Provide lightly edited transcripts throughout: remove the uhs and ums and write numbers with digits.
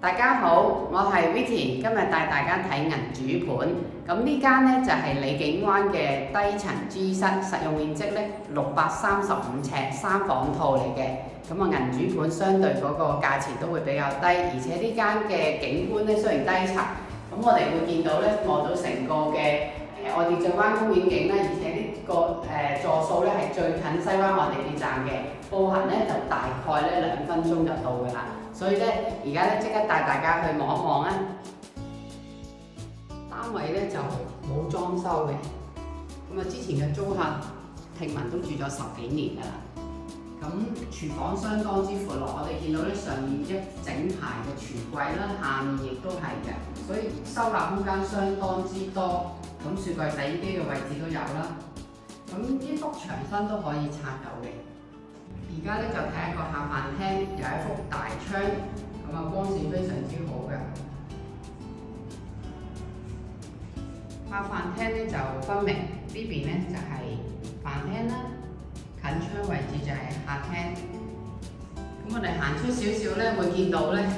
大家好，我係 Vicky，今日帶大家睇銀主盤。咁呢間呢，就係李景灣嘅低層 G 室，實用面積呢635尺3房套嚟嘅。咁啊銀主盤相對嗰個價錢都會比較低，而且呢間嘅景觀呢，雖然低層，咁我哋會見到呢，望到成個嘅愛蝶圳灣公園景啦，而且呢個座數呢係最近西灣岸地鐵站嘅，步行呢就大概呢2分鐘就到㗎啦。所以咧，而家咧即刻帶大家去望一望啊！單位咧就冇裝修嘅，咁啊之前嘅租客聽聞都住咗10幾年㗎啦。咁廚房相當之闊落，我哋見到咧上面一整排嘅櫥櫃啦，下面亦都係嘅，所以收納空間相當之多。咁雪櫃、洗衣機嘅位置都有啦。咁呢幅牆身都可以拆走嘅。而家咧就睇一個下飯廳，有一幅大窗，咁啊光線非常之好嘅。下飯廳咧就分明，呢邊咧就係飯廳啦，近窗位置就係客廳。咁我哋行出少少咧，會見到咧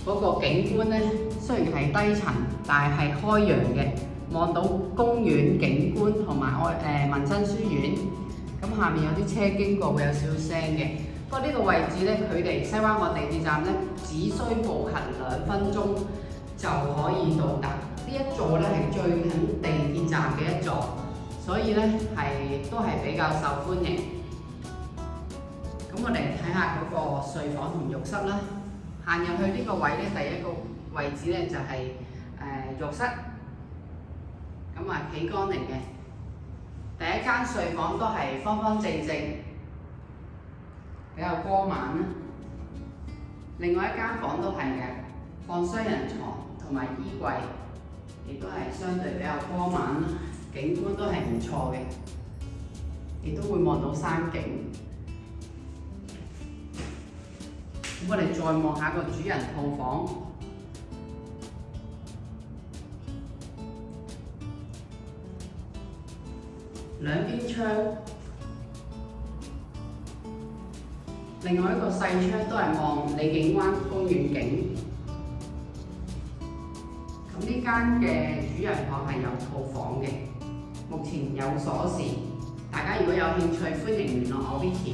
嗰個景觀咧，雖然係低層，但係開揚嘅，望到公園景觀同埋民生書院。咁下面有啲車經過會有少少聲嘅，不過呢個位置咧，距離西灣岸地鐵站咧，只需步行2分鐘就可以到達。呢一座咧係最近地鐵站嘅一座，所以咧都係比較受歡迎。咁我哋睇下嗰個睡房同浴室啦。行入去呢個位咧，第一個位置咧就係浴室，咁啊幾乾淨嘅。第一間睡房都係方方正正，比較光猛啦。另外一間房都係嘅，放雙人床同埋衣櫃，亦都係相對比較光猛啦。景觀都係唔錯嘅，亦都會望到山景。咁我哋再望下個主人套房。兩邊窗，另外一個細窗都係望李景灣公園景。咁呢間嘅主人房係有套房嘅，目前有鎖匙。大家如果有興趣，歡迎聯絡我 Vicky。